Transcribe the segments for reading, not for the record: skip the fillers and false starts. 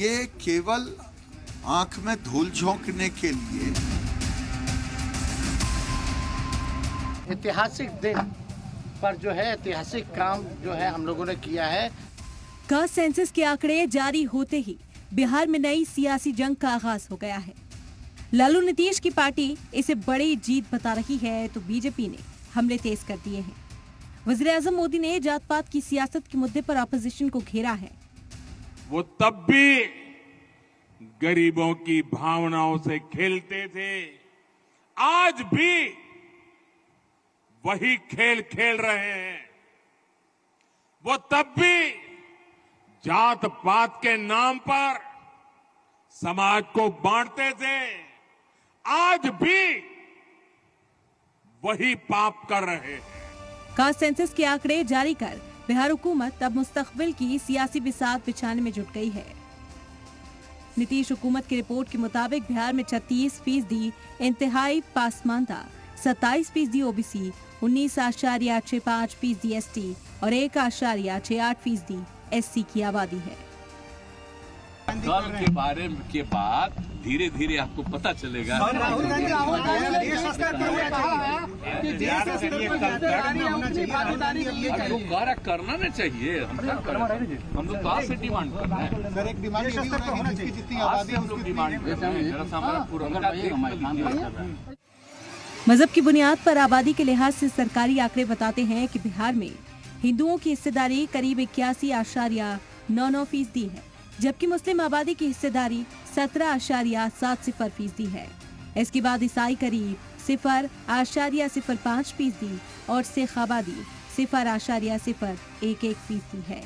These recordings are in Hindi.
ये केवल आंख में धूल झोंकने के लिए। ऐतिहासिक दिन पर जो है ऐतिहासिक काम जो है हम लोगों ने किया है। कास्ट सेंसस के आंकड़े जारी होते ही बिहार में नई सियासी जंग का आगाज हो गया है। लालू नीतीश की पार्टी इसे बड़ी जीत बता रही है तो बीजेपी ने हमले तेज कर दिए हैं। वज़ीर-ए-आज़म मोदी ने जात पात की सियासत के मुद्दे पर अपोजिशन को घेरा है। वो तब भी गरीबों की भावनाओं से खेलते थे, आज भी वही खेल खेल रहे हैं। वो तब भी जात पात के नाम पर समाज को बांटते थे, आज भी वही पाप कर रहे हैं। कास्ट सेंसस के आंकड़े जारी कर बिहार हुकूमत अब मुस्तकबिल की सियासी बिसात बिछाने में जुट गई है। नीतीश हुकूमत की रिपोर्ट के मुताबिक बिहार में 36% इंतहाई पासमानदा, 27% ओबीसी, 19.65% एसटी और 1.68% एससी की आबादी है। दल के बारे के बाद धीरे धीरे आपको पता चलेगा। जो कार्य करना नहीं चाहिए, हम लोग कहाँ से डिमांड कर रहे हैं? सर एक डिमांड जितनी आबादी हम लोग डिमांड कर रहे हैं। मजहब की बुनियाद पर आबादी के लिहाज से सरकारी आंकड़े बताते हैं कि बिहार में हिंदुओं की हिस्सेदारी करीब 81.99% है, जबकि मुस्लिम आबादी की हिस्सेदारी 17.70% है। इसके बाद ईसाई करीब 0.05% और सिख आबादी 0.011% है।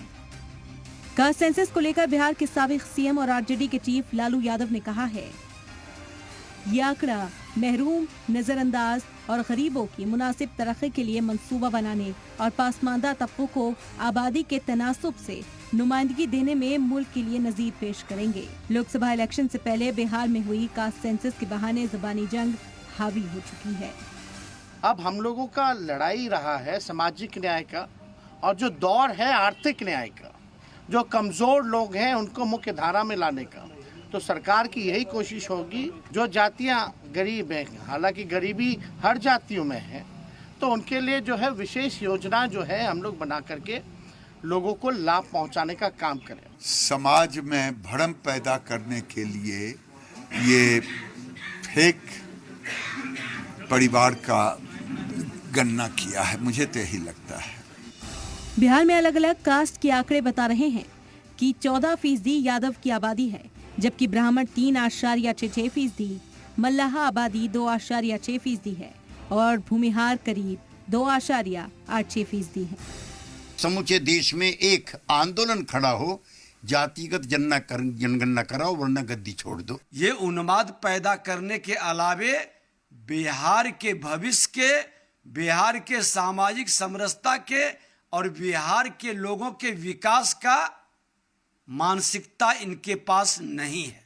कास्ट सेंसस को लेकर बिहार के साबिक सीएम और आरजेडी के चीफ लालू यादव ने कहा है, ये आंकड़ा महरूम, नजरअंदाज और गरीबों की मुनासिब तरक्की के लिए मंसूबा बनाने और पासमानदा तबकों को आबादी के तनासुब से नुमाइंदगी देने में मुल्क के लिए नजीर पेश करेंगे। लोकसभा इलेक्शन से पहले बिहार में हुई कास्ट सेंसस के बहाने ज़बानी जंग हावी हो चुकी है। अब हम लोगों का लड़ाई रहा है सामाजिक न्याय का, और जो दौर है आर्थिक न्याय का। जो कमजोर लोग हैं उनको मुख्य धारा में लाने का। तो सरकार की यही कोशिश होगी, जो जातियां गरीब हैं, हालांकि गरीबी हर जातियों में है, तो उनके लिए जो है विशेष योजना जो है हम लोग बना करके लोगों को लाभ पहुंचाने का काम करें। समाज में भ्रम पैदा करने के लिए ये फेक परिवार का गणना किया है, मुझे तो यही लगता है। बिहार में अलग अलग कास्ट के आंकड़े बता रहे हैं कि 14% यादव की आबादी है, जबकि ब्राह्मण 3.66%, मल्लाह आबादी 2.6% है और भूमिहार करीब 2.86% है। समूचे देश में एक आंदोलन खड़ा हो, जातिगत जनगणना कराओ वरना गद्दी छोड़ दो। ये उन्माद पैदा करने के अलावे बिहार के भविष्य के, बिहार के सामाजिक समरसता के और बिहार के लोगों के विकास का मानसिकता इनके पास नहीं है।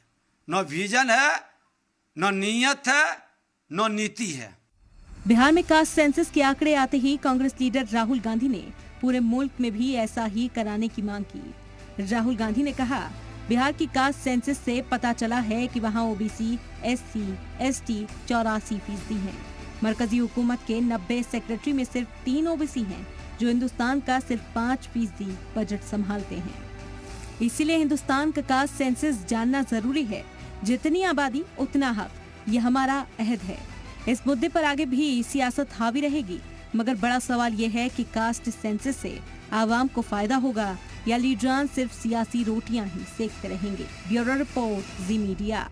न विजन है, न नीयत है, न नीति है। बिहार में कास्ट सेंसस के आंकड़े आते ही कांग्रेस लीडर राहुल गांधी ने पूरे मुल्क में भी ऐसा ही कराने की मांग की। राहुल गांधी ने कहा, बिहार की कास्ट सेंसस से पता चला है कि वहां ओबीसी, एससी, एसटी 84% हैं। मरकजी हुकूमत के 90 सेक्रेटरी में सिर्फ 3 ओबीसी हैं, जो हिंदुस्तान का सिर्फ 5% बजट संभालते हैं। इसीलिए हिंदुस्तान का कास्ट सेंसस जानना जरूरी है। जितनी आबादी उतना हक, ये हमारा अहद है। इस मुद्दे पर आगे भी सियासत हावी रहेगी, मगर बड़ा सवाल ये है कि कास्ट सेंसस से आवाम को फायदा होगा या लीडरान सिर्फ सियासी रोटियां ही सेकते रहेंगे। ब्यूरो रिपोर्ट, जी मीडिया।